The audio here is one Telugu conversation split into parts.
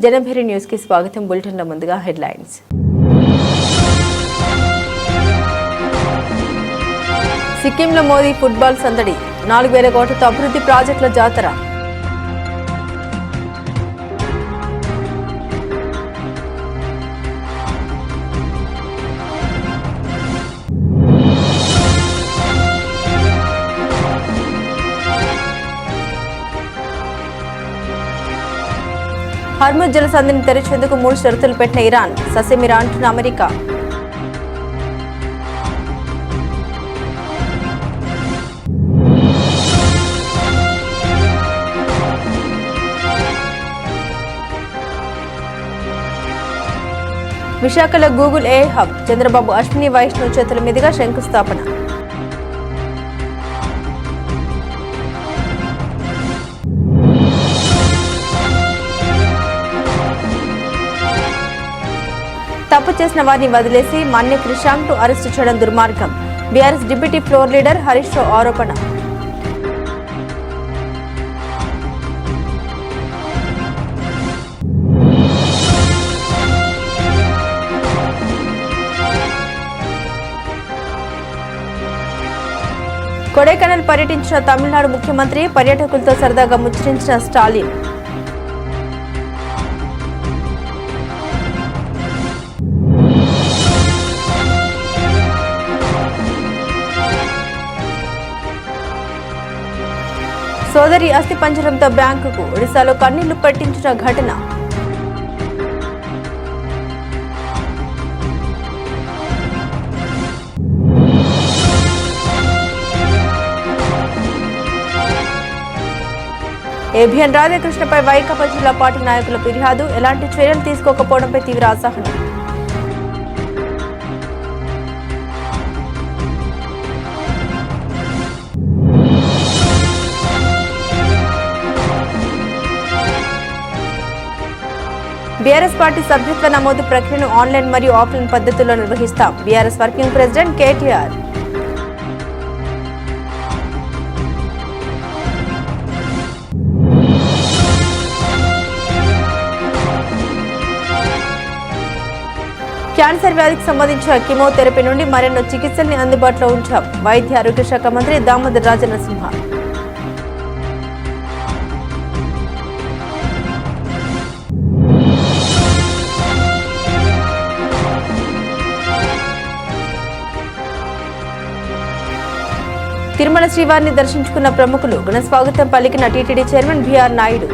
జనభేరి న్యూస్ కి స్వాగతం. బులెటిన్ లో ముందుగా హెడ్లైన్స్. సిక్కింలో మోదీ ఫుట్బాల్ సందడి. 4000 కోట్లతో అభివృద్ధి ప్రాజెక్టుల జాతర. హర్ముజ్ జలసంధిని తెరిచేందుకు 3 షరతులు పెట్టిన ఇరాన్. ససేమిరా అంటున్న అమెరికా. విశాఖలో Google AI hub. Chandrababu Ashwini Vaishnaw చేతుల మీదుగా శంకుస్థాపన. తప్పు చేసిన వారిని వదిలేసి మన్య క్రిషాంక్ అరెస్టు చేయడం దుర్మార్గం. BRS deputy floor leader Harish Rao ఆరోపణ. కొడైకెనాల్ పర్యటించిన తమిళనాడు ముఖ్యమంత్రి. పర్యాటకులతో సరదాగా ముచ్చరించిన స్టాలిన్. సోదరి అస్థి పంజరంతో బ్యాంకుకు. ఒడిశాలో కన్నీళ్లు పట్టించిన ఘటన. ఏబిఎన్ రాధాకృష్ణపై వైకాపా జిల్లా పార్టీ నాయకుల ఫిర్యాదు. ఎలాంటి చర్యలు తీసుకోకపోవడంపై తీవ్ర అసహనం. బీఆర్ఎస్ పార్టీ సభ్యత్వ నమోదు ప్రక్రియను ఆన్లైన్ మరియు ఆఫ్లైన్ పద్ధతుల్లో నిర్వహిస్తాం. BRS working president KTR. Cancer వ్యాధికి సంబంధించిన కీమోథెరపీ నుండి మరెన్నో చికిత్సల్ని అందుబాటులో ఉంచాం. వైద్య ఆరోగ్య శాఖ మంత్రి దామోదర్ రాజనరసింహ. తిరుమల శ్రీవారిని దర్శించుకున్న ప్రముఖులు. ఘన స్వాగతం పలికిన టీటీడీ చైర్మన్ బీఆర్ నాయుడు.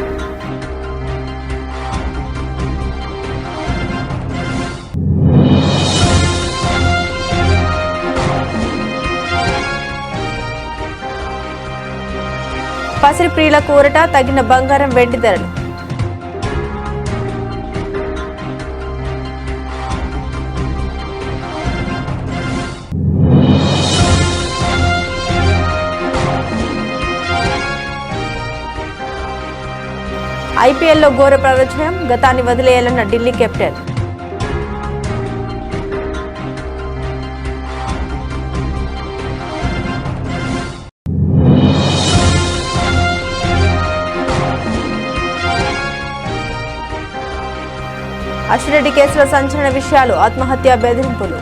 పసిరి ప్రియుల కూరట. తగిన బంగారం వెండి ధరలు. ఐపీఎల్లో ఘోర పరాజయం. గతాన్ని వదిలేయాలన్న ఢిల్లీ కెప్టెన్. అశ్విరెడ్డి కేసులో సంచలన విషయాలు. ఆత్మహత్య బెదిరింపులు.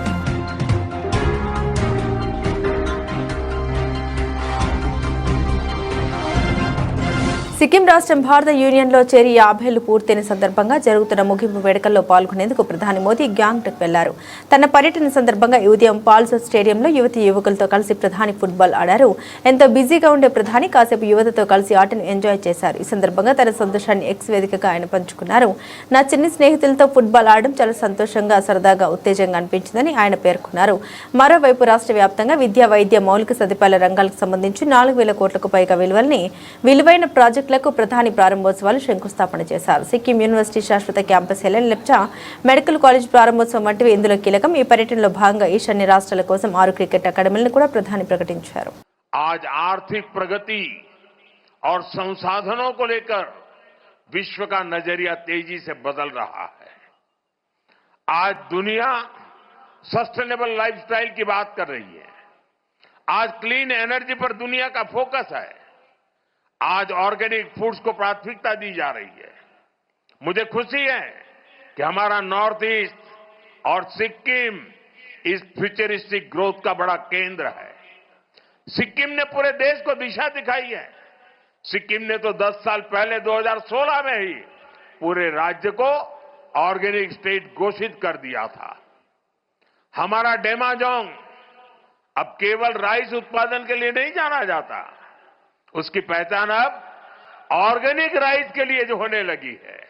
సిక్కిం రాష్ట్రం భారత యూనియన్లో చేరి 50 ఏళ్లు పూర్తయిన సందర్భంగా జరుగుతున్న ముగింపు వేడుకల్లో పాల్గొనేందుకు ప్రధాని మోదీ గ్యాంగ్టక్ వెళ్లారు. తన పర్యటన సందర్భంగా ఉదయం పాల్సో స్టేడియంలో యువతి యువకులతో కలిసి ప్రధాని ఫుట్బాల్ ఆడారు. ఎంతో బిజీగా ఉండే ప్రధాని కాసేపు యువతతో కలిసి ఆటను ఎంజాయ్ చేశారు. ఈ సందర్భంగా తన సంతోషాన్ని ఎక్స్ వేదికగా ఆయన పంచుకున్నారు. నా చిన్ని స్నేహితులతో ఫుట్బాల్ ఆడడం చాలా సంతోషంగా, సరదాగా, ఉత్తేజంగా అనిపించిందని ఆయన పేర్కొన్నారు. మరోవైపు రాష్ట్ర వ్యాప్తంగా విద్యా, వైద్య, మౌలిక సదుపాయాల రంగాలకు సంబంధించి 4000 కోట్లకు పైగా విలువైన ప్రాజెక్టులకు ప్రధాని ప్రారంభోత్సవాలు శంకుస్థాపన చేశారు. సిక్కిం యూనివర్సిటీ శాశ్వత campus, Helen Lepcha medical college ప్రారంభోత్సవం వంటివి ఇందులో కీలకం. ఈ పర్యటనలో భాగంగా ఈశాన్య రాష్ట్రాల కోసం 6 క్రికెట్ అకాడమీలను కూడా ప్రధాని ప్రకటించారు. आज आर्थिक प्रगति और संसाधनों को लेकर विश्व का नजरिया तेजी से बदल रहा है। आज दुनिया सस्टेनेबल लाइफस्टाइल की बात कर रही है। आज क्लीन एनर्जी पर दुनिया का फोकस है। आज ऑर्गेनिक फूड्स को प्राथमिकता दी जा रही है। मुझे खुशी है कि हमारा नॉर्थ ईस्ट और सिक्किम इस फ्यूचरिस्टिक ग्रोथ का बड़ा केंद्र है। सिक्किम ने पूरे देश को दिशा दिखाई है। सिक्किम ने तो 10 साल पहले 2016 में ही पूरे राज्य को ऑर्गेनिक स्टेट घोषित कर दिया था। हमारा डेमाजोंग अब केवल राइस उत्पादन के लिए नहीं जाना जाता, उसकी पहचान अब ऑर्गेनिक राइस के लिए जो होने लगी है।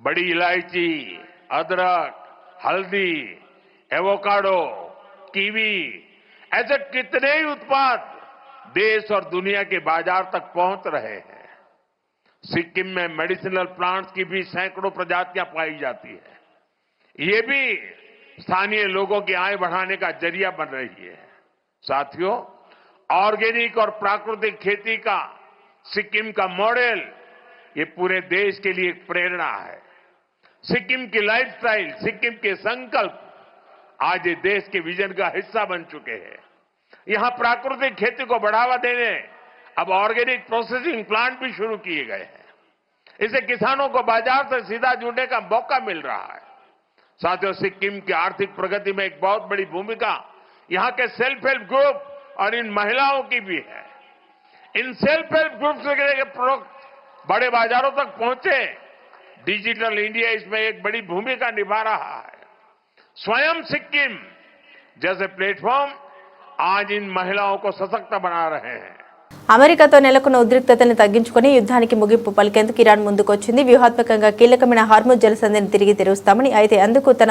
बड़ी इलायची, अदरक, हल्दी, एवोकाडो, कीवी, ऐसे कितने ही उत्पाद देश और दुनिया के बाजार तक पहुंच रहे हैं। सिक्किम में मेडिसिनल प्लांट्स की भी सैकड़ों प्रजातियां पाई जाती है। ये भी स्थानीय लोगों की आय बढ़ाने का जरिया बन रही है। साथियों, ऑर्गेनिक और प्राकृतिक खेती का सिक्किम का मॉडल ये पूरे देश के लिए एक प्रेरणा है। सिक्किम की लाइफस्टाइल, सिक्किम के संकल्प आज ये देश के विजन का हिस्सा बन चुके हैं। यहां प्राकृतिक खेती को बढ़ावा देने अब ऑर्गेनिक प्रोसेसिंग प्लांट भी शुरू किए गए हैं। इससे किसानों को बाजार से सीधा जुड़ने का मौका मिल रहा है। साथियों, सिक्किम की आर्थिक प्रगति में एक बहुत बड़ी भूमिका यहां के सेल्फ हेल्प ग्रुप और इन महिलाओं की भी है। इन सेल्फ हेल्प ग्रुप के प्रोडक्ट बड़े बाजारों तक पहुंचे, डिजिटल इंडिया इसमें एक बड़ी भूमिका निभा रहा है। स्वयं सिक्किम जैसे प्लेटफॉर्म आज इन महिलाओं को सशक्त बना रहे हैं। అమెరికాతో నెలకొన్న ఉద్రిక్తతను తగ్గించుకుని యుద్ధానికి ముగింపు పలికేందుకు ఇరాన్ ముందుకొచ్చింది. వ్యూహాత్మకంగా కీలకమైన హార్ముజ్ జలసంధిని తిరిగి తెరుస్తామని, అయితే అందుకు తన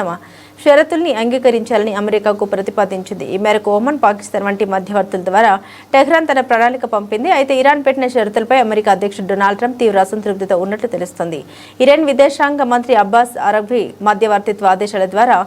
షరతుల్ని అంగీకరించాలని అమెరికాకు ప్రతిపాదించింది. ఈ మేరకు ఒమన్, పాకిస్తాన్ వంటి మధ్యవర్తుల ద్వారా టెహ్రాన్ తన ప్రణాళిక పంపింది. అయితే ఇరాన్ పెట్టిన షరతులపై అమెరికా అధ్యక్షుడు డొనాల్డ్ ట్రంప్ తీవ్ర అసంతృప్తితో ఉన్నట్లు తెలుస్తోంది. ఇరాన్ విదేశాంగ మంత్రి అబ్బాస్ అరగ్వి మధ్యవర్తిత్వ ఆదేశాల ద్వారా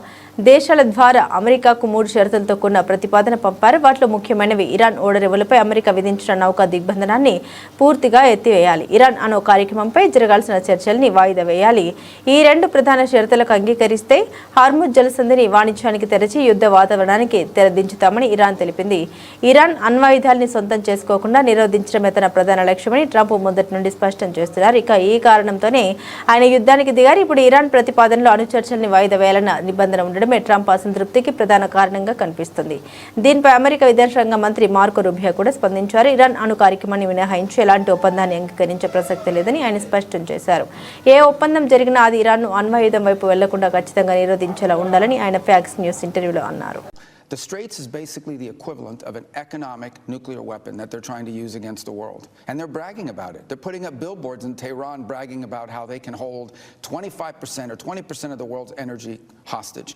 దేశాల ద్వారా అమెరికాకు 3 షరతులతో కూడిన ప్రతిపాదన పంపారు. వాటిలో ముఖ్యమైనవి ఇరాన్ ఓడరేవులపై అమెరికా విధించిన నౌకా దిగ్బంధనాన్ని పూర్తిగా ఎత్తివేయాలి, ఇరాన్ అణు కార్యక్రమంపై జరగాల్సిన చర్చల్ని వాయిదా వేయాలి. ఈ 2 ప్రధాన షరతులకు అంగీకరిస్తే హార్ముజ్ జలసంధిని వాణిజ్యానికి తెరచి యుద్ధ వాతావరణానికి తెరదించుతామని ఇరాన్ తెలిపింది. ఇరాన్ అణ్వాయుధాల్ని సొంతం చేసుకోకుండా నిరోధించడమే తన ప్రధాన లక్ష్యమని ట్రంప్ మొదటి నుండి స్పష్టం చేస్తున్నారు. ఇక ఈ కారణంతోనే ఆయన యుద్ధానికి దిగారు. ఇప్పుడు ఇరాన్ ప్రతిపాదనలో అణు చర్చల్ని వాయిదా వేయాలన్న నిబంధన ఉండడం ట్రంప్ అసంతృప్తికి ప్రధాన కారణంగా కనిపిస్తుంది. దీనిపై అమెరికా విదేశాంగ మంత్రి మార్కో రూబియో కూడా స్పందించారు. ఇరాన్ అణు కార్యక్రమాన్ని మినహాయించి ఎలాంటి ఒప్పందాన్ని అంగీకరించే ప్రసక్తి లేదని ఆయన స్పష్టం చేశారు. ఏ ఒప్పందం జరిగినా అది ఇరాన్ను అణ్వాయుధం వైపు వెళ్లకుండా ఖచ్చితంగా నిరోధించేలా ఉండాలని ఆయన ఫ్యాక్స్ న్యూస్ ఇంటర్వ్యూలో అన్నారు. The Straits is basically the equivalent of an economic nuclear weapon that they're trying to use against the world. And they're bragging about it. They're putting up billboards in Tehran bragging about how they can hold 25% or 20% of the world's energy hostage.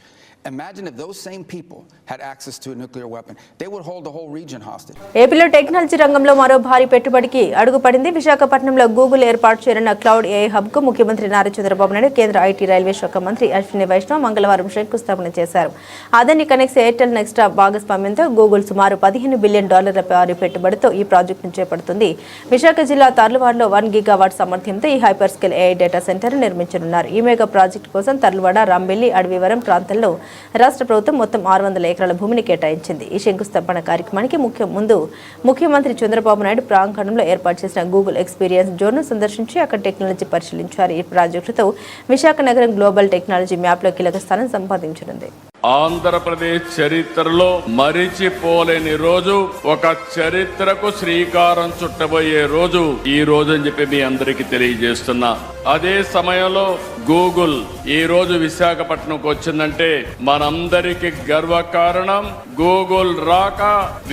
Imagine if those same people had access to a nuclear weapon. They would hold the whole region hostage. ఏపీలో టెక్నాలజీ రంగంలో మరో భారీ పెట్టుబడికి అడుగుపడింది. విశాఖపట్నంలో గూగుల్ ఏర్పాటు చేయనున్న క్లౌడ్ ఏఐ హబ్కు ముఖ్యమంత్రి నారా చంద్రబాబు నాయుడు, కేంద్ర ఐటీ రైల్వే శాఖ మంత్రి అశ్విని వైష్ణవ్ మంగళవారం శంకుస్థాపన చేశారు. అదాని కనెక్ట్స్, ఎయిర్టెల్ నెక్స్ట్రా భాగస్వామ్యంతో గూగుల్ సుమారు $15 బిలియన్ భారీ పెట్టుబడితో ఈ ప్రాజెక్టును చేపడుతుంది. విశాఖ జిల్లా తర్లువాడలో 1 గిగావాట్ సామర్థ్యంతో ఈ hyper scale AI data centre నిర్మించనున్నారు. ఈ మెగా ప్రాజెక్టు కోసం తర్లువాడ, రాంబెల్లి, అడవివరం ప్రాంతాల్లో రాష్ట్ర ప్రభుత్వం మొత్తం 600 ఎకరాల భూమిని కేటాయించింది. ఈ శంకుస్థాపన కార్యక్రమానికి ముఖ్యమంత్రి చంద్రబాబు నాయుడు ప్రాంగణంలో ఏర్పాటు చేసిన గూగుల్ ఎక్స్పీరియన్స్ జోన్ను సందర్శించి అక్కడ టెక్నాలజీ పరిశీలించారు. ఈ ప్రాజెక్టుతో విశాఖ నగరం గ్లోబల్ టెక్నాలజీ మ్యాప్లో కీలక స్థానం సంపాదించనుంది. ఆంధ్రప్రదేశ్ చరిత్రలో మరిచిపోలేని రోజు, ఒక చరిత్రకు శ్రీకారం చుట్టబోయే రోజు ఈ రోజు అని చెప్పి మీ అందరికీ తెలియజేస్తున్నా. అదే సమయంలో గూగుల్ ఈ రోజు విశాఖపట్నంకు వచ్చిందంటే మనందరికి గర్వకారణం. గూగుల్ రాక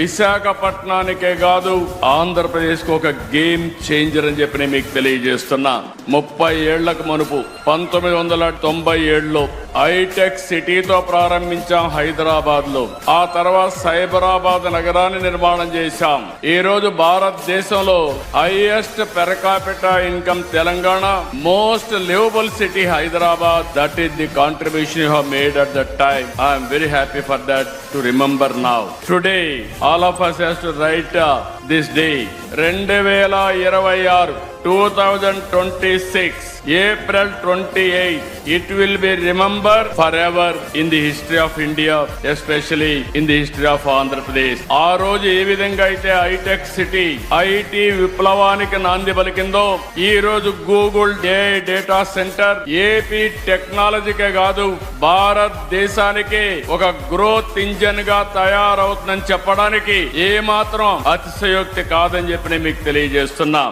విశాఖపట్నానికే కాదు ఆంధ్రప్రదేశ్ కు ఒక గేమ్ చేంజర్ అని చెప్పి నేను మీకు తెలియజేస్తున్నా. 30 ఏళ్లకు మునుపు 1997లో హైటెక్ సిటీతో ప్రారంభించాం హైదరాబాద్ లో. ఆ తర్వాత సైబరాబాద్ నగరాన్ని నిర్మాణం చేశాం. ఈ రోజు భారతదేశంలో highest per capita income Telangana, most livable city Hyderabad. That is the contribution you have made at that time. I am very happy for that to remember now. Today all of us has to write this day 2026 2026, April 28, it will be remembered forever in the history of India, especially in the history of Andhra Pradesh. ఆ రోజు ఏ విధంగా అయితే హైటెక్ సిటీ ఐటీ విప్లవానికి నాంది పలికిందో, ఈ రోజు గూగుల్ డేటా సెంటర్ ఏపీ టెక్నాలజీకే కాదు భారతదేశానికి ఒక గ్రోత్ ఇంజన్ గా తయారవుతుందని చెప్పడానికి ఏమాత్రం అతిశయోక్తి కాదని చెప్పి నేను మీకు తెలియజేస్తున్నా.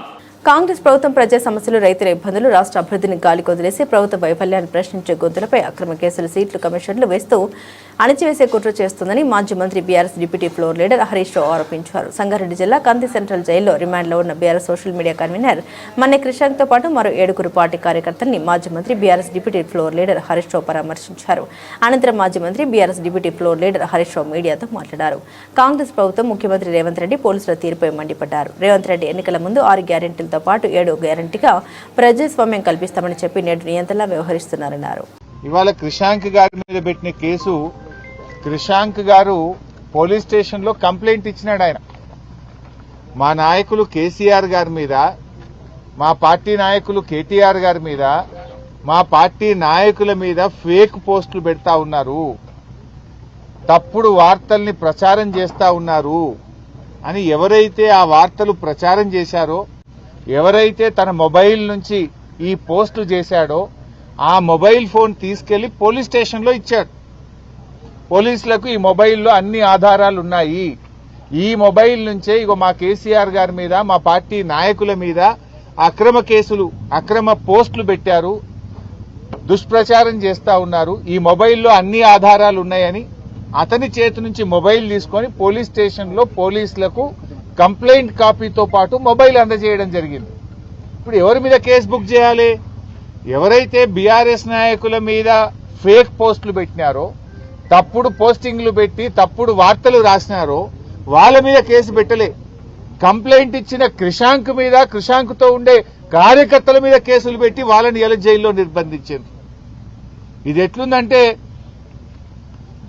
కాంగ్రెస్ ప్రభుత్వం ప్రజా సమస్యలు, రైతుల ఇబ్బందులు, రాష్ట్ర అభివృద్ధిని గాలికి వదిలేసి ప్రభుత్వ వైఫల్యాన్ని ప్రశ్నించే గొంతులపై అక్రమ కేసులు, సీట్లు, కమిషన్లు వేస్తూ అణచివేసే కుట్ర చేస్తుందని మాజీ మంత్రి BRS deputy floor leader Harish Rao ఆరోపించారు. సంగారెడ్డి జిల్లా కంది సెంట్రల్ జైల్లో రిమాండ్లో ఉన్న BRS social media convenor Manne క్రిషాంక్తో పాటు మరో 7 పార్టీ కార్యకర్తల్ని మాజీ మంత్రి BRS deputy floor leader Harish Rao పరామర్శించారు. అనంతరం మాజీ మంత్రి BRS deputy floor leader Harish Rao మీడియాతో మాట్లాడారు. కాంగ్రెస్ ప్రభుత్వం, ముఖ్యమంత్రి రేవంత్ రెడ్డి పోలీసుల తీరుపై మండిపడ్డారు. రేవంత్ రెడ్డి ఎన్నికల ముందు 6 గ్యారెంటీలతో పాటు 7 గ్యారెంటీగా ప్రజాస్వామ్యం కల్పిస్తామని చెప్పి నేడు నియంత్రణలా వ్యవహరిస్తున్నారన్నారు. ఇవాళ క్రిషాంక్ గారి మీద పెట్టిన కేసు, క్రిషాంక్ గారు పోలీస్ స్టేషన్లో కంప్లైంట్ ఇచ్చినాడు. ఆయన మా నాయకులు కేసీఆర్ గారి మీద, మా పార్టీ నాయకులు కేటీఆర్ గారి మీద, మా పార్టీ నాయకుల మీద ఫేక్ పోస్టులు పెడతా ఉన్నారు, తప్పుడు వార్తల్ని ప్రచారం చేస్తా ఉన్నారు అని ఎవరైతే ఆ వార్తలు ప్రచారం చేశారో, ఎవరైతే తన మొబైల్ నుంచి ఈ పోస్టులు చేశాడో ఆ మొబైల్ ఫోన్ తీసుకెళ్లి పోలీస్ స్టేషన్లో ఇచ్చాడు. పోలీసులకు ఈ మొబైల్లో అన్ని ఆధారాలు ఉన్నాయి, ఈ మొబైల్ నుంచే ఇగో మా కేసీఆర్ గారి మీద, మా పార్టీ నాయకుల మీద అక్రమ కేసులు, అక్రమ పోస్టులు పెట్టారు, దుష్ప్రచారం చేస్తా ఉన్నారు, ఈ మొబైల్లో అన్ని ఆధారాలు ఉన్నాయని అతని చేతి నుంచి మొబైల్ తీసుకొని పోలీస్ స్టేషన్లో పోలీసులకు కంప్లైంట్ కాపీతో పాటు మొబైల్ అందజేయడం జరిగింది. ఇప్పుడు ఎవరి మీద కేసు బుక్ చేయాలి? ఎవరైతే బీఆర్ఎస్ నాయకుల మీద ఫేక్ పోస్టులు పెట్టినారో, తప్పుడు పోస్టింగ్లు పెట్టి తప్పుడు వార్తలు రాసినారో వాళ్ళ మీద కేసు పెట్టలే. కంప్లైంట్ ఇచ్చిన క్రిషాంక్ మీద, క్రిషాంక్తో ఉండే కార్యకర్తల మీద కేసులు పెట్టి వాళ్ళని ఎలా జైల్లో నిర్బంధించారు. ఇది ఎట్లుందంటే,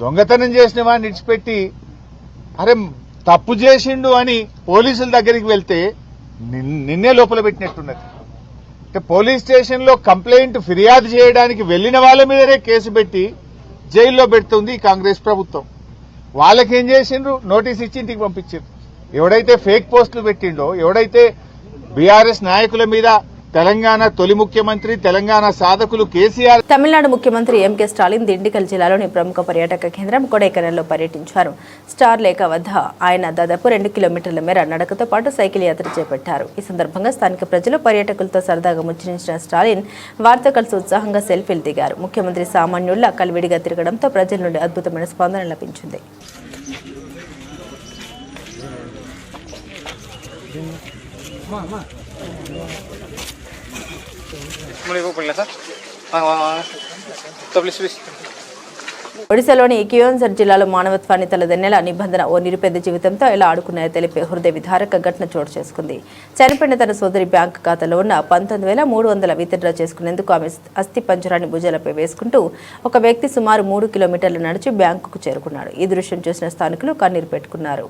దొంగతనం చేసిన వాడిని విడిచిపెట్టి అరే తప్పు చేసిండు అని పోలీసుల దగ్గరికి వెళ్తే నిన్నే లోపల పెట్టినట్టున్నది. అంటే పోలీస్ స్టేషన్లో కంప్లైంట్ ఫిర్యాదు చేయడానికి వెళ్లిన వాళ్ళ మీదనే కేసు పెట్టి జైల్లో పెడుతుంది కాంగ్రెస్ ప్రభుత్వం. వాళ్ళకేం చేసిండ్రు? నోటీస్ ఇచ్చి ఇంటికి పంపించారు. ఎవడైతే ఫేక్ పోస్టులు పెట్టిండో, ఎవడైతే బీఆర్ఎస్ నాయకుల మీద తెలంగాణ తొలి ముఖ్యమంత్రి, తెలంగాణ సాధకులు కేసీఆర్. తమిళనాడు ముఖ్యమంత్రి ఎంకే స్టాలిన్ దిండిగల్ జిల్లాలోని ప్రముఖ పర్యాటక కేంద్రం కొడైకెనాల్లో పర్యటించారు. స్టార్ లేక్ వద్ద ఆయన దాదాపు 2 కిలోమీటర్ల మేర నడకతో పాటు సైకిల్ యాత్ర చేపట్టారు. ఈ సందర్భంగా స్థానిక ప్రజలు, పర్యాటకులతో సరదాగా ముచ్చరించిన స్టాలిన్ వారితో కలిసి ఉత్సాహంగా సెల్ఫీలు దిగారు. ముఖ్యమంత్రి సామాన్యుల్లా కలివిడిగా తిరగడంతో ప్రజల నుండి అద్భుతమైన స్పందన లభించింది. ఒడిశాలోని కియోన్జర్ జిల్లాలో మానవత్వాన్ని తలదన్నెల నిబంధన ఓ నిరుపేద జీవితంతో ఎలా ఆడుకున్నాయో తెలిపే హృదయ విదారక ఘటన చోటు చేసుకుంది. చనిపోయిన తన సోదరి బ్యాంకు ఖాతాలో ఉన్న 19,300 విత్డ్రా చేసుకునేందుకు ఆమె అస్థి పంజరాన్ని భుజాలపై వేసుకుంటూ ఒక వ్యక్తి సుమారు 3 కిలోమీటర్లు నడిచి బ్యాంకుకు చేరుకున్నాడు. ఈ దృశ్యం చూసిన స్థానికులు కన్నీరు పెట్టుకున్నారు.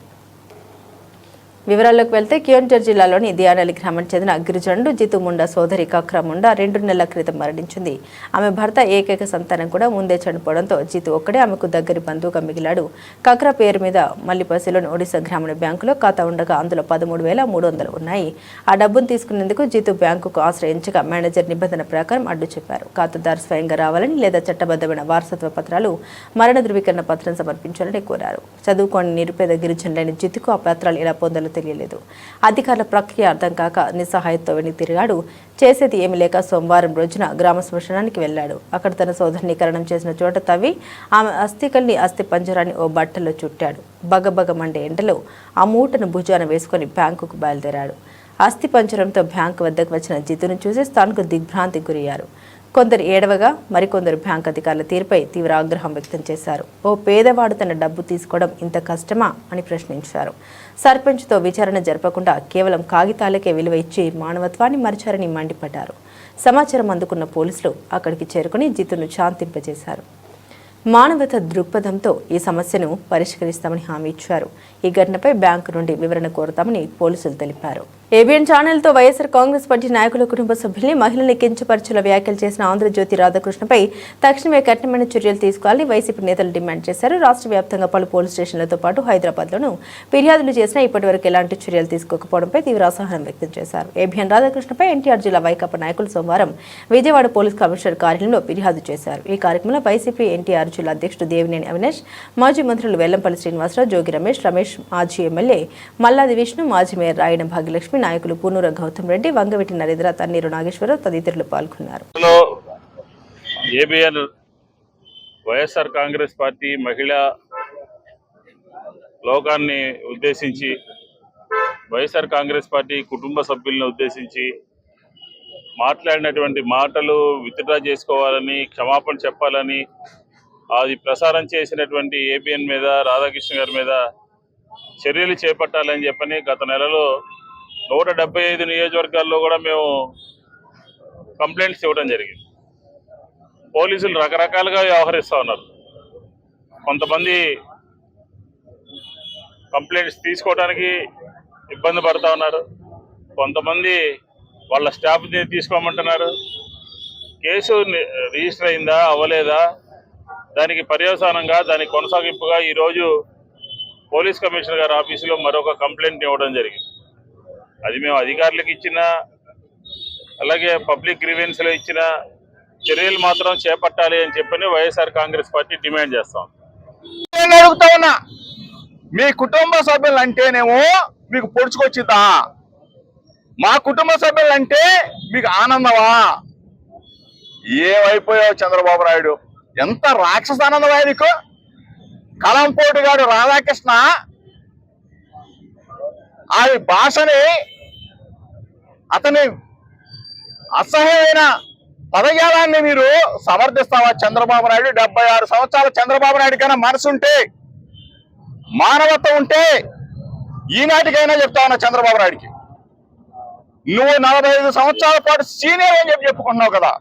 వివరాల్లోకి వెళ్తే కియోన్జర్ జిల్లాలోని దియానలి గ్రామానికి చెందిన గిరిజనుడు జితు ముండా సోదరి కక్రా ముండా 2 నెలల క్రితం మరణించింది. ఆమె భర్త ఏకైక సంతానం కూడా ముందే చనిపోవడంతో జితు ఒక్కడే ఆమెకు దగ్గరి బంధువుగా మిగిలాడు. కక్రా పేరు మీద మల్లిపసిలోని ఒడిశా గ్రామీణ బ్యాంకులో ఖాతా ఉండగా అందులో 13,300 ఉన్నాయి. ఆ డబ్బును తీసుకునేందుకు జితు బ్యాంకుకు ఆశ్రయించగా మేనేజర్ నిబంధన ప్రకారం అడ్డు చెప్పారు. ఖాతాదారు స్వయంగా రావాలని లేదా చట్టబద్ధమైన వారసత్వ పత్రాలు, మరణ ధృవీకరణ పత్రం సమర్పించాలని కోరారు. చదువుకోని నిరుపేద గిరిజనులైన జితుకు ఆ పత్రాలు ఎలా పొందాలో తెలియలేదు. అధికారుల ప్రక్రియ అర్థం కాక నిస్సహాయంతో వెనక్కి తిరిగాడు. చేసేది ఏమి లేక సోమవారం రోజున గ్రామ శ్మశానానికి వెళ్లాడు. అక్కడ తన సోదరిని ఖననం చేసిన చోట తవ్వి ఆమె అస్థికల్ని, అస్థి పంజరాన్ని ఓ బట్టలో చుట్టాడు. బగబగ మండే ఎండలో ఆ మూటను భుజాన వేసుకుని బ్యాంకుకు బయలుదేరాడు. అస్థి పంజరంతో బ్యాంకు వద్దకు వచ్చిన జితును చూసి స్థానికులు దిగ్భ్రాంతికి గురయ్యారు. కొందరు ఏడవగా మరికొందరు బ్యాంక్ అధికారుల తీరుపై తీవ్ర ఆగ్రహం వ్యక్తం చేశారు. ఓ పేదవాడు తన డబ్బు తీసుకోవడం ఇంత కష్టమా అని ప్రశ్నించారు. సర్పంచ్తో విచారణ జరపకుండా కేవలం కాగితాలకే విలువ ఇచ్చి మానవత్వాన్ని మరిచారని మండిపడ్డారు. సమాచారం అందుకున్న పోలీసులు అక్కడికి చేరుకుని జితును శాంతింపజేశారు. మానవత దృక్పథంతో ఈ సమస్యను పరిష్కరిస్తామని హామీ ఇచ్చారు. ఈ ఘటనపై బ్యాంకు నుండి వివరణ కోరుతామని పోలీసులు తెలిపారు. ఏబిఎన్ ఛానల్తో వైఎస్ఆర్ కాంగ్రెస్ పార్టీ నాయకుల కుటుంబ సభ్యుల్ని మహిళల్ని కించపరిచేలా వ్యాఖ్యలు చేసిన ఆంధ్రజ్యోతి రాధాకృష్ణపై తక్షణమే కఠినమైన చర్యలు తీసుకోవాలని వైసీపీ నేతలు డిమాండ్ చేశారు. రాష్ట్ర వ్యాప్తంగా పలు పోలీస్ స్టేషన్లతో పాటు హైదరాబాద్లోనూ ఫిర్యాదులు చేసినా ఇప్పటివరకు ఎలాంటి చర్యలు తీసుకోకపోవడంపై తీవ్ర అసహనం వ్యక్తం చేశారు. ఏబిఎన్ రాధాకృష్ణపై ఎన్టీఆర్ జిల్లా వైకాపా నాయకులు సోమవారం విజయవాడ పోలీస్ కమిషనర్ కార్యాలయంలో ఫిర్యాదు చేశారు. ఈ కార్యక్రమంలో వైసీపీ ఎన్టీఆర్ జిల్లా అధ్యక్షుడు దేవినేని అవినాష్, మాజీ మంత్రులు వెల్లంపల్లి శ్రీనివాసరావు, జోగి రమేష్, మాజీ ఎమ్మెల్యే మల్లాది విష్ణు, మాజీ మేయర్ రాయన భాగ్యలక్ష్మి, నాయకులు పూనూర గౌతమ్ రెడ్డి, వంగవీటి నరేంద్ర, తన్నీరు నాగేశ్వరరావు తదితరులు పాల్గొన్నారు. ఏబిఎన్ వైఎస్ఆర్ కాంగ్రెస్ పార్టీ మహిళా లోకాన్ని ఉద్దేశించి, వైఎస్ఆర్ కాంగ్రెస్ పార్టీ కుటుంబ సభ్యులను ఉద్దేశించి మాట్లాడినటువంటి మాటలు విత్డ్రా చేసుకోవాలని, క్షమాపణ చెప్పాలని, అది ప్రసారం చేసినటువంటి ఏబిఎన్ మీద, రాధాకృష్ణ గారి మీద చర్యలు చేపట్టాలని చెప్పని గత నెలలో 175 నియోజకవర్గాల్లో కూడా మేము కంప్లైంట్స్ ఇవ్వడం జరిగింది. పోలీసులు రకరకాలుగా వ్యవహరిస్తూ ఉన్నారు. కొంతమంది కంప్లైంట్స్ తీసుకోవడానికి ఇబ్బంది పడుతూ ఉన్నారు, కొంతమంది వాళ్ళ స్టాఫ్ని తీసుకోమంటున్నారు. కేసు రిజిస్టర్ అయిందా అవ్వలేదా దానికి పర్యవసానంగా, దానికి కొనసాగింపుగా ఈరోజు పోలీస్ కమిషనర్ గారి ఆఫీసులో మరొక కంప్లైంట్ ఇవ్వడం జరిగింది. అది మేము అధికారులకు ఇచ్చిన, అలాగే పబ్లిక్ గ్రీవెన్స్లో ఇచ్చిన చర్యలు మాత్రం చేపట్టాలి అని చెప్పని వైఎస్ఆర్ కాంగ్రెస్ పార్టీ డిమాండ్ చేస్తాం. అడుగుతా ఉన్నా, మీ కుటుంబ సభ్యులు అంటేనేమో మీకు పొడుచుకొచ్చిద్దా? మా కుటుంబ సభ్యులు అంటే మీకు ఆనందమా? ఏమైపోయావు చంద్రబాబు నాయుడు? ఎంత రాక్షస ఆనందమా నీకు? కలంపోటు గారు రాధాకృష్ణ ఆ భాషని, అతని అసహ్యమైన పదజాలాన్ని మీరు సమర్థిస్తావా చంద్రబాబు నాయుడు? 76 సంవత్సరాల చంద్రబాబు నాయుడు కన్నా మనసుంటే, మానవత్వం ఉంటే ఈనాటికైనా చెప్తా ఉన్నా చంద్రబాబు నాయుడికి, నువ్వు 45 సంవత్సరాల పాటు సీనియర్ అని చెప్పుకుంటున్నావు కదా.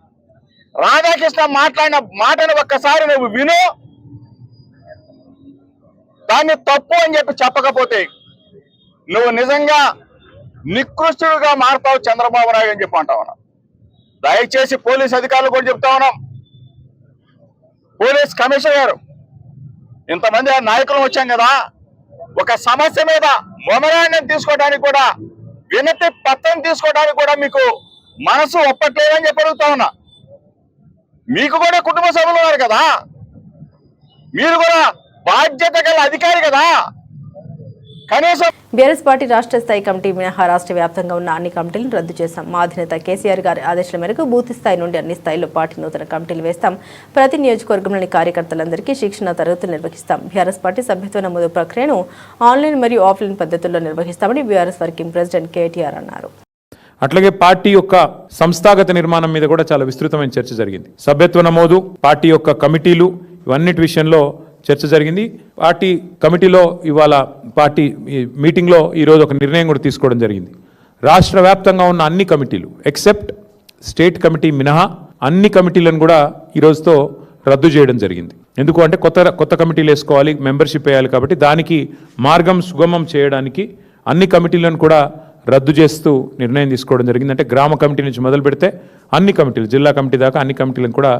రాధాకృష్ణ మాట్లాడిన మాటను ఒక్కసారి నువ్వు విను, దాన్ని తప్పు అని చెప్పకపోతే నువ్వు నిజంగా నికృష్టుడుగా మారుతావు చంద్రబాబు నాయుడు అని చెప్పి అంటా ఉన్నాం. దయచేసి పోలీస్ అధికారులు కూడా చెప్తా ఉన్నాం, పోలీస్ కమిషనర్ గారు, ఇంతమంది నాయకులు వచ్చాం కదా, ఒక సమస్య మీద మొమరాండం తీసుకోవడానికి కూడా, వినతి పత్రం తీసుకోవడానికి కూడా మీకు మనసు ఒప్పట్లేదని చెప్పి అడుగుతా ఉన్నా. మీకు కూడా కుటుంబ సభ్యులు ఉన్నారు కదా, మీరు కూడా బాధ్యత గల అధికారి కదా. కనీసం బీఆర్ఎస్ పార్టీ రాష్ట్ర స్థాయి కమిటీ మినహా రాష్ట్ర వ్యాప్తంగా ఉన్న అన్ని కమిటీలను రద్దు చేశాం. మా అధినేత కేసీఆర్ గారి ఆదేశాల మేరకు బూత్ స్థాయి నుండి అన్ని స్థాయిల్లో పార్టీ నూతన కమిటీలు వేస్తాం. ప్రతి నియోజకవర్గంలోని కార్యకర్తలందరికీ శిక్షణ తరగతులు నిర్వహిస్తాం. బీఆర్ఎస్ పార్టీ సభ్యత్వ నమోదు ప్రక్రియను ఆన్లైన్ మరియు ఆఫ్లైన్ పద్ధతుల్లో నిర్వహిస్తామని బీఆర్ఎస్ వర్కింగ్ ప్రెసిడెంట్ కేటీఆర్ అన్నారు. అట్లాగే పార్టీ యొక్క సంస్థాగత నిర్మాణం మీద కూడా చాలా విస్తృతమైన చర్చ జరిగింది. సభ్యత్వ నమోదు, పార్టీ యొక్క కమిటీలు, ఇవన్నిటి విషయంలో చర్చ జరిగింది. పార్టీ కమిటీలో ఇవాళ పార్టీ మీటింగ్లో ఈరోజు ఒక నిర్ణయం కూడా తీసుకోవడం జరిగింది. రాష్ట్ర వ్యాప్తంగా ఉన్న అన్ని కమిటీలు ఎక్సెప్ట్ స్టేట్ కమిటీ మినహా అన్ని కమిటీలను కూడా ఈరోజుతో రద్దు చేయడం జరిగింది. ఎందుకు అంటే కొత్త కమిటీలు వేసుకోవాలి, మెంబర్షిప్ వేయాలి, కాబట్టి దానికి మార్గం సుగమం చేయడానికి అన్ని కమిటీలను కూడా రద్దు చేస్తూ నిర్ణయం తీసుకోవడం జరిగింది. అంటే గ్రామ కమిటీ నుంచి మొదలు పెడితే అన్ని కమిటీలు, జిల్లా కమిటీ దాకా అన్ని కమిటీలను కూడా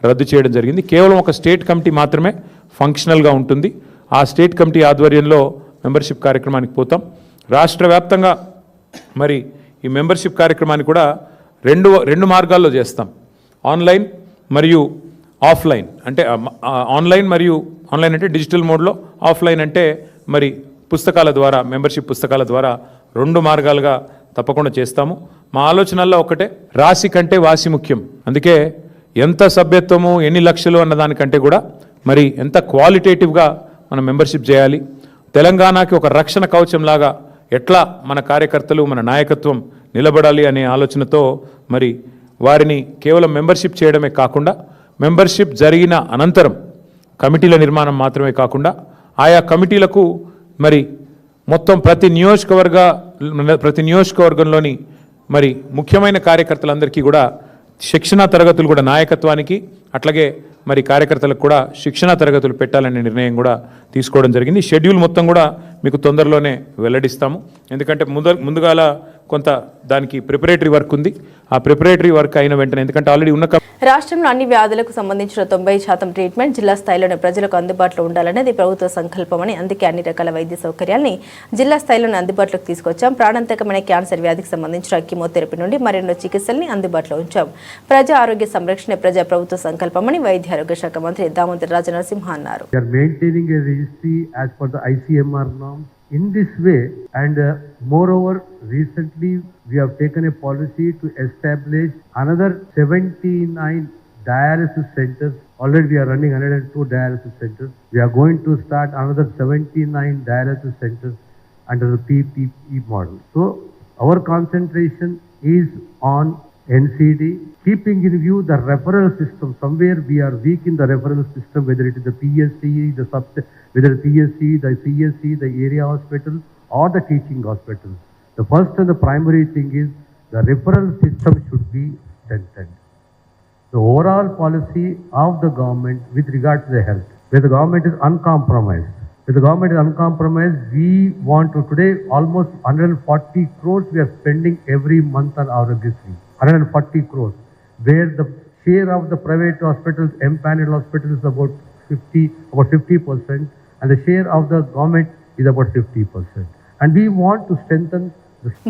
రద్దు చేయడం జరిగింది. కేవలం ఒక స్టేట్ కమిటీ మాత్రమే ఫంక్షనల్గా ఉంటుంది. ఆ స్టేట్ కమిటీ ఆధ్వర్యంలో మెంబర్షిప్ కార్యక్రమానికి పోతాం. రాష్ట్ర వ్యాప్తంగా మరి ఈ మెంబర్షిప్ కార్యక్రమాన్ని కూడా రెండు మార్గాల్లో చేస్తాం. ఆన్లైన్ మరియు ఆఫ్లైన్. అంటే ఆన్లైన్ అంటే డిజిటల్ మోడ్లో, ఆఫ్లైన్ అంటే మరి పుస్తకాల ద్వారా, మెంబర్షిప్ పుస్తకాల ద్వారా 2 మార్గాలుగా తప్పకుండా చేస్తాము. మా ఆలోచనల్లో ఒకటే, రాశి కంటే వాసి ముఖ్యం. అందుకే ఎంత సభ్యత్వము, ఎన్ని లక్షలు అన్న దానికంటే కూడా మరి ఎంత క్వాలిటేటివ్గా మనం మెంబర్షిప్ చేయాలి, తెలంగాణకి ఒక రక్షణ కవచంలాగా ఎట్లా మన కార్యకర్తలు, మన నాయకత్వం నిలబడాలి అనే ఆలోచనతో మరి వారిని కేవలం మెంబర్షిప్ చేయడమే కాకుండా, మెంబర్షిప్ జరిగిన అనంతరం కమిటీల నిర్మాణం మాత్రమే కాకుండా ఆయా కమిటీలకు మరి మొత్తం ప్రతి నియోజకవర్గంలోని మరి ముఖ్యమైన కార్యకర్తలందరికీ కూడా శిక్షణా తరగతులు కూడా, నాయకత్వానికి అట్లాగే మరి కార్యకర్తలకు కూడా శిక్షణా తరగతులు పెట్టాలనే నిర్ణయం కూడా తీసుకోవడం జరిగింది. షెడ్యూల్ మొత్తం కూడా మీకు తొందరలోనే వెల్లడిస్తాము. ఎందుకంటే ముందుగాల కొంత దానికి ప్రిపరేటరీ వర్క్ ఉంది. ఆ ప్రిపరేటరీ వర్క్ అయిన వెంటనే, ఎందుకంటే ఆల్రెడీ ఉన్న రాష్ట్రంలో అన్ని వ్యాధులకు సంబంధించిన 90% ట్రీట్మెంట్ జిల్లా స్థాయిలోనే ప్రజలకు అందుబాటులో ఉండాలనేది ప్రభుత్వ సంకల్పమని, అందుకే అన్ని రకాల వైద్య సౌకర్యాల్ని జిల్లా స్థాయిలోనే అందుబాటులోకి తీసుకొచ్చాం. ప్రాణాంతకమైన క్యాన్సర్ వ్యాధికి సంబంధించిన కీమోథెరపీ నుండి మరెన్నో చికిత్సల్ని అందుబాటులో ఉంచాం. ప్రజా ఆరోగ్య సంరక్షణ ప్రజా ప్రభుత్వ సంకల్పమని వైద్య ఆరోగ్య శాఖ మంత్రి దామోదర్ రాజనరసింహ అన్నారు. In this way, and moreover, recently we have taken a policy to establish another 79 dialysis centers. Already we are running 102 dialysis centers. We are going to start another 79 dialysis centers under the PPP model. So our concentration is on NCD, keeping in view the referral system. Somewhere we are weak in the referral system, whether it is the PSC, whether PSC, the CSC, the area hospital or the teaching hospital. The first and the primary thing is the referral system should be strengthened. The overall policy of the government with regard to the health, where the government is uncompromised. If the government is uncompromised, we want to today almost 140 crores we are spending every month on Aarogyasri. 140 crores, where the share of the private hospitals, empaneled hospitals is about 50%, and the share of the government is about 50%. And we want to strengthen.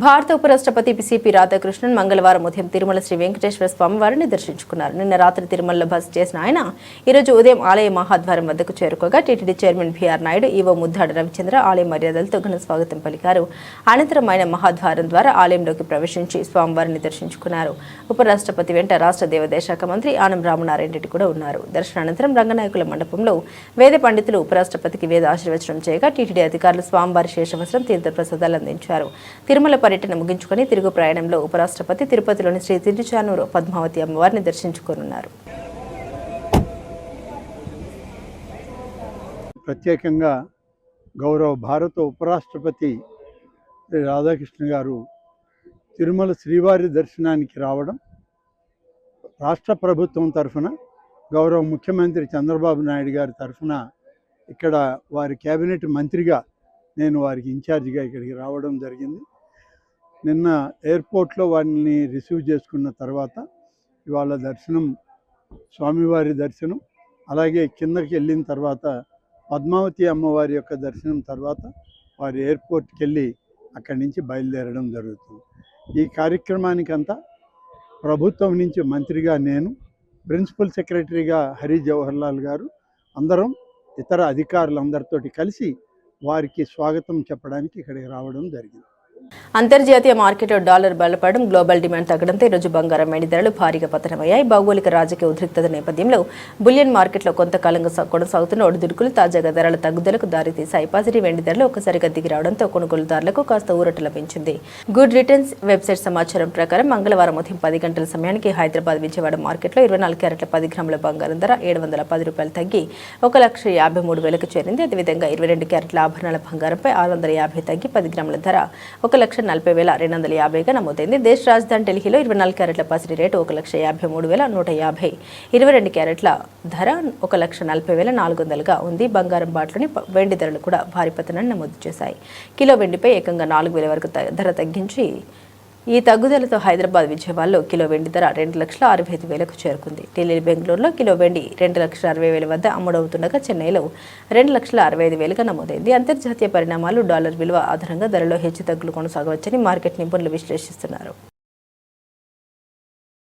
భారత ఉపరాష్ట్రపతి పిసిపి రాధాకృష్ణన్ మంగళవారం ఉదయం తిరుమల శ్రీ వెంకటేశ్వర స్వామి వారిని దర్శించుకున్నారు. నిన్న రాత్రి తిరుమలలో బస చేసిన ఆయన ఈరోజు ఉదయం ఆలయ మహాద్వారం వద్దకు చేరుకోగా TTD chairman BR Naidu, EO Muddada Ravichandra ఆలయ మర్యాదలతో ఘన స్వాగతం పలికారు. అనంతరం ఆయన మహాద్వారం ద్వారా ఆలయంలోకి ప్రవేశించి స్వామివారిని దర్శించుకున్నారు. ఉపరాష్ట్రపతి వెంట రాష్ట్ర దేవాదాయ శాఖ మంత్రి ఆనం రామనారాయణ రెడ్డి కూడా ఉన్నారు. దర్శనానంతరం రంగనాయకుల మండపంలో వేద పండితులు ఉపరాష్ట్రపతికి వేద ఆశీర్వచనం చేయగా టీటీడీ అధికారులు స్వామివారి శేషవస్త్రం తీర్థ ప్రసాదాలు అందించారు. తిరుమల పర్యటన ముగించుకొని తిరుగు ప్రయాణంలో ఉపరాష్ట్రపతి తిరుపతిలోని శ్రీ తిరుచానూరు పద్మావతి అమ్మవారిని దర్శించుకోనున్నారు. ప్రత్యేకంగా గౌరవ భారత ఉపరాష్ట్రపతి శ్రీ రాధాకృష్ణ గారు తిరుమల శ్రీవారి దర్శనానికి రావడం, రాష్ట్ర ప్రభుత్వం తరఫున గౌరవ ముఖ్యమంత్రి చంద్రబాబు నాయుడు గారి తరఫున ఇక్కడ వారి కేబినెట్ మంత్రిగా నేను వారికి ఇన్ఛార్జిగా ఇక్కడికి రావడం జరిగింది. నిన్న ఎయిర్పోర్ట్లో వారిని రిసీవ్ చేసుకున్న తర్వాత ఇవాళ దర్శనం, స్వామివారి దర్శనం, అలాగే కిందకి వెళ్ళిన తర్వాత పద్మావతి అమ్మవారి యొక్క దర్శనం తర్వాత వారి ఎయిర్పోర్ట్కి వెళ్ళి అక్కడి నుంచి బయలుదేరడం జరుగుతుంది. ఈ కార్యక్రమానికంతా ప్రభుత్వం నుంచి మంత్రిగా నేను, ప్రిన్సిపల్ సెక్రటరీగా హరి జవహర్లాల్ గారు, అందరం ఇతర అధికారులందరితోటి కలిసి వారికి స్వాగతం చెప్పడానికి ఇక్కడికి రావడం జరిగింది. అంతర్జాతీయ మార్కెట్లో డాలర్ బలపడడం, గ్లోబల్ డిమాండ్ తగ్గడంతో ఈరోజు బంగారం వెండి ధరలు భారీగా పతనమయ్యాయి. భౌగోళిక రాజకీయ ఉద్రిక్తత నేపథ్యంలో బులియన్ మార్కెట్లో కొంతకాలంగా కొనసాగుతున్న ఒడిదుడుకులు తాజాగా ధరల తగ్గుదలకు దారితీశాయి. పసిడి వెండి ధరలు ఒక్కసారిగా దిగి రావడంతో కొనుగోలుదారులకు కాస్త ఊరట లభించింది. గుడ్ రిటర్న్స్ వెబ్సైట్ సమాచారం ప్రకారం మంగళవారం ఉదయం 10 గంటల సమయానికి హైదరాబాద్ విజయవాడ మార్కెట్లో 24 క్యారెట్ల 10 గ్రాముల బంగారం ధర $710 తగ్గి 1,53,000కు చేరింది. అదేవిధంగా 22 క్యారెట్ల ఆభరణాల బంగారంపై $650 తగ్గి 10 గ్రాముల ధర 1,40,250గా నమోదైంది. దేశ రాజధాని ఢిల్లీలో 24 క్యారెట్ల పసిడి రేటు 1,53,150, 22 క్యారెట్ల ధర 1,40,400గా ఉంది. బంగారం బాట్లోని వెండి ధరలు కూడా భారీ పతనాన్ని నమోదు చేశాయి. కిలో వెండిపై ఏకంగా 4,000 వరకు ధర తగ్గించి ఈ తగ్గుదలతో హైదరాబాద్ విజయవాడలో కిలో వెండి ధర 2,65,000కు చేరుకుంది. ఢిల్లీ, బెంగళూరులో కిలో వెండి 2,60,000 వద్ద అమ్ముడవుతుండగా చెన్నైలో 2,65,000గా నమోదైంది. అంతర్జాతీయ పరిణామాలు, డాలర్ విలువ ఆధారంగా ధరలో హెచ్చుతగ్గులు కొనసాగవచ్చని మార్కెట్ నిపుణులు విశ్లేషిస్తున్నారు.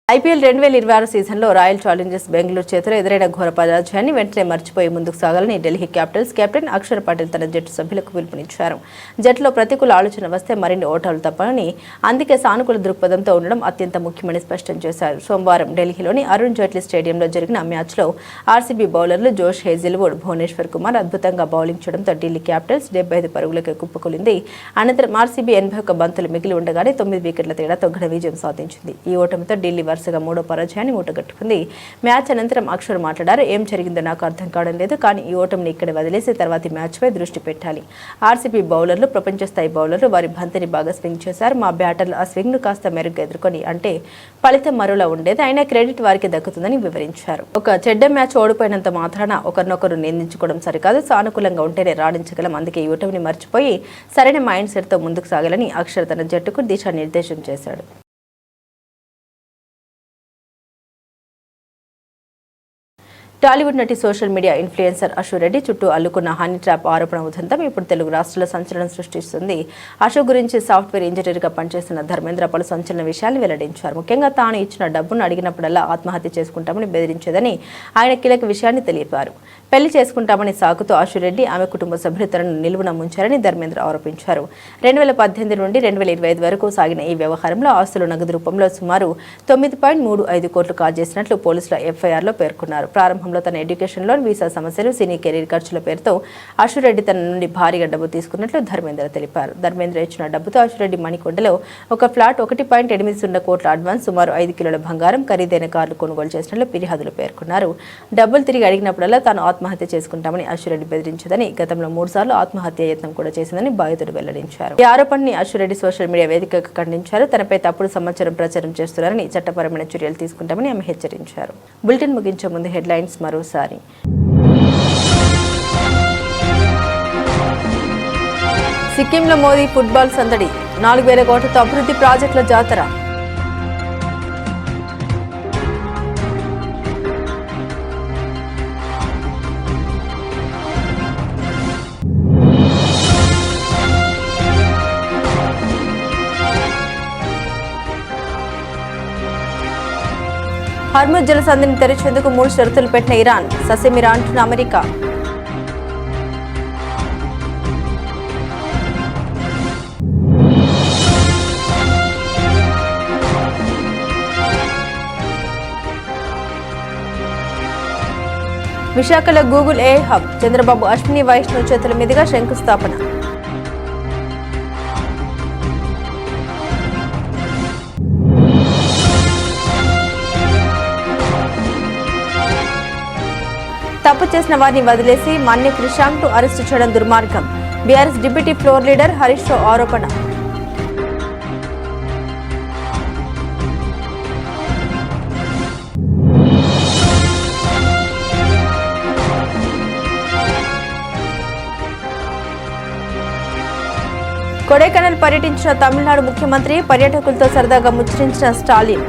ఐపీఎల్ 2026 సీజన్లో రాయల్ ఛాలెంజర్స్ బెంగళూరు చేతిలో ఎదురైన ఘోర పరాజయాన్ని వెంటనే మర్చిపోయి ముందుకు సాగాలని ఢిల్లీ క్యాపిటల్స్ కెప్టెన్ అక్షర్ పటేల్ తన జట్టు సభ్యులకు పిలుపునిచ్చారు. జట్టులో ప్రతికూల ఆలోచన వస్తే మరిన్ని ఓటాలు తప్పని, అందుకే సానుకూల దృక్పథంతో ఉండడం అత్యంత ముఖ్యమని స్పష్టం చేశారు. సోమవారం ఢిల్లీలోని అరుణ్ జైట్లీ స్టేడియంలో జరిగిన మ్యాచ్లో ఆర్సీబీ బౌలర్లు జోష్ హేజిల్వుడ్, భువనేశ్వర్ కుమార్ అద్భుతంగా బౌలింగ్ చేయడంతో ఢిల్లీ క్యాపిటల్స్ 75 పరుగులకు కుప్పకూలింది. అనంతరం ఆర్సీబీ 81 బంతులు మిగిలి ఉండగానే 9 వికెట్ల తేడాతో ఘన విజయం సాధించింది. ఈ ఓటమితో ఢిల్లీ వరుసగా 3వ పరాజయాన్ని మూటగట్టుకుంది. మ్యాచ్ అనంతరం అక్షర్ మాట్లాడారు. ఏం జరిగిందో నాకు అర్థం కావడం లేదు, కానీ ఈ ఓటమిని ఇక్కడ వదిలేసి తర్వాతి మ్యాచ్పై దృష్టి పెట్టాలి. ఆర్సీబీ బౌలర్లు ప్రపంచ స్థాయి బౌలర్లు వారి బంతిని బాగా స్వింగ్ చేశారు. మా బ్యాటర్లు ఆ స్వింగ్ను కాస్త మెరుగ్గా ఎదుర్కొని అంటే ఫలితం మరోలా ఉండేది. అయినా క్రెడిట్ వారికి దక్కుతుందని వివరించారు. ఒక చెడ్డ మ్యాచ్ ఓడిపోయినంత మాత్రాన ఒకరినొకరు నిందించుకోవడం సరికాదు, సానుకూలంగా ఉంటేనే రాణించగలం. అందుకే ఈ ఓటమిని మర్చిపోయి సరైన మైండ్ సెట్ తో ముందుకు సాగాలని అక్షర్ తన జట్టుకు దిశానిర్దేశం చేశాడు. టాలీవుడ్ నటి social media influencer Ashu Reddy చుట్టూ అల్లుకున్న హనీ ట్రాప్ ఆరోపణ ఉదంతం ఇప్పుడు తెలుగు రాష్ట్రాల సంచలనం సృష్టిస్తుంది. అశు గురించి సాఫ్ట్వేర్ ఇంజనీర్గా పనిచేస్తున్న ధర్మేంద్ర పలు సంచలన విషయాలు వెల్లడించారు. ముఖ్యంగా తాను ఇచ్చిన డబ్బును అడిగినప్పుడల్లా ఆత్మహత్య చేసుకుంటామని బెదిరించేదని ఆయన కీలక విషయాన్ని తెలిపారు. పెళ్లి చేసుకుంటామని సాకుతో అశు రెడ్డి ఆమె కుటుంబ సభ్యులు తనను నిలువున ముంచారని ధర్మేంద్ర ఆరోపించారు. 2018 నుండి 2025 వరకు సాగిన ఈ వ్యవహారంలో ఆస్తులు నగదు రూపంలో సుమారు 9.35 కోట్లు కాజేసినట్లు పోలీసుల ఎఫ్ఐఆర్లో పేర్కొన్నారు. ప్రారంభంలో తన ఎడ్యుకేషన్ లోన్, వీసా సమస్యలు, సినీ కెరీర్ ఖర్చుల పేరుతో అశురెడ్డి తన నుండి భారీగా డబ్బు తీసుకున్నట్లు ధర్మేంద్ర తెలిపారు. ధర్మేంద్ర ఇచ్చిన డబ్బుతో అశురెడ్డి మణికొండలో ఒక ఫ్లాట్, 1.80 కోట్ల అడ్వాన్స్, సుమారు 5 కిలోల బంగారం, ఖరీదైన కార్లు కొనుగోలు చేసినట్లు ఫిర్యాదులు పేర్కొన్నారు. డబ్బులు తిరిగి అడిగినప్పుడల్లా తాను ఆత్మహత్య చేసుకుంటామని అశురెడ్డి బెదిరించదని, గతంలో 3 సార్లు ఆత్మహత్య యత్నం కూడా చేసిందని బాధితుడు వెల్లడించారు. ఈ ఆరోపణని అశురెడ్డి సోషల్ మీడియా వేదికగా ఖండించారు. తనపై తప్పుడు సమాచారం ప్రచారం చేస్తున్నారని, చట్టపరమైన చర్యలు తీసుకుంటామని ఆమె హెచ్చరించారు. బులెటిన్ ముగించే ముందు హెడ్లైన్స్ మరోసారి. సిక్కింలో మోదీ ఫుట్బాల్ సందడి, 4,000 కోట్లతో అభివృద్ధి ప్రాజెక్టుల జాతర. హర్ముజ్ జలసంధిని తెరిచేందుకు 3 షరతులు పెట్టిన ఇరాన్, ససేమిరా అంటున్న అమెరికా. విశాఖలో Google AI hub, Chandrababu Ashwini Vaishnaw చేతుల మీదుగా శంకుస్థాపన. తప్పు చేసిన వారిని వదిలేసి మన్య క్రిషాంక్ అరెస్టు చేయడం దుర్మార్గం, BRS deputy floor leader Harish Rao ఆరోపణ. కొడైకెనాల్ పర్యటించిన తమిళనాడు ముఖ్యమంత్రి, పర్యాటకులతో సరదాగా ముచ్చరించిన స్టాలిన్.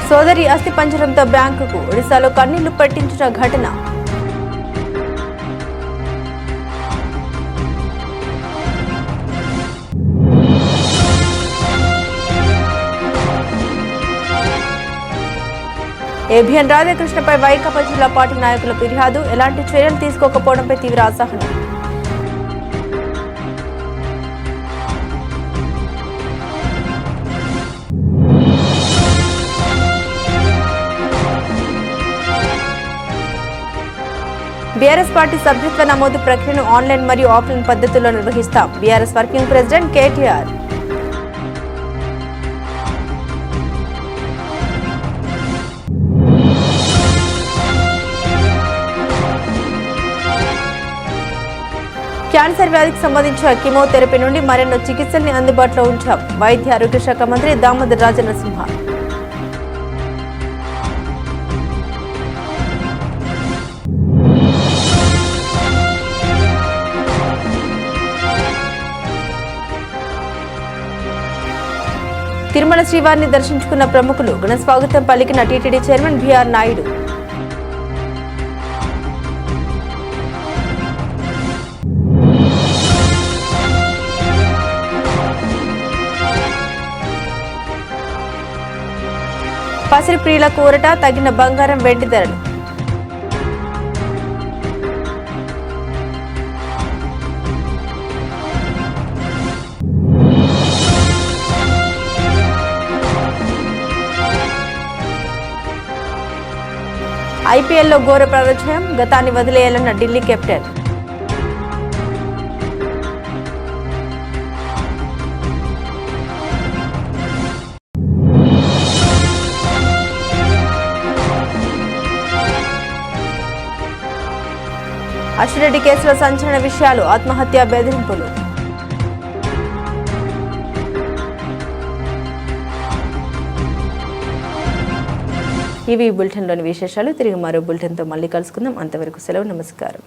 సోదరి అస్థి పంజరంతో బ్యాంకుకు, ఒడిశాలో కన్నీళ్లు పెట్టించిన ఘటన. ఏబిఎన్ రాధాకృష్ణపై వైకాపా జిల్లా పార్టీ నాయకుల ఫిర్యాదు, ఎలాంటి చర్యలు తీసుకోకపోవడంపై తీవ్ర అసహనం. బీఆర్ఎస్ పార్టీ సభ్యత్వ నమోదు ప్రక్రియను ఆన్లైన్ మరియు ఆఫ్లైన్ పద్ధతుల్లో నిర్వహిస్తాం, BRS working president KTR. Cancer వ్యాధికి సంబంధించిన కీమోథెరపీ నుండి మరెన్నో చికిత్సల్ని అందుబాటులో ఉంచాం, వైద్య ఆరోగ్య శాఖ మంత్రి దామోదర్ రాజనరసింహ. తిరుమల శ్రీవారిని దర్శించుకున్న ప్రముఖులు, ఘన స్వాగతం పలికిన టీటీడీ చైర్మన్ బీఆర్ నాయుడు. పసిరి ప్రియుల కూరట, తగిన బంగారం వెండి ధరలు. ఐపీఎల్లో ఘోర పరాజయం, గతాన్ని వదిలేయాలన్న ఢిల్లీ కెప్టెన్. అశ్విరెడ్డి కేసులో సంచలన విషయాలు, ఆత్మహత్య బెదిరింపులు. ఇవి బులెటిన్లోని విశేషాలు. తిరిగి మరో బులెటిన్తో మళ్ళీ కలుసుకుందాం. అంతవరకు సెలవు. నమస్కారం.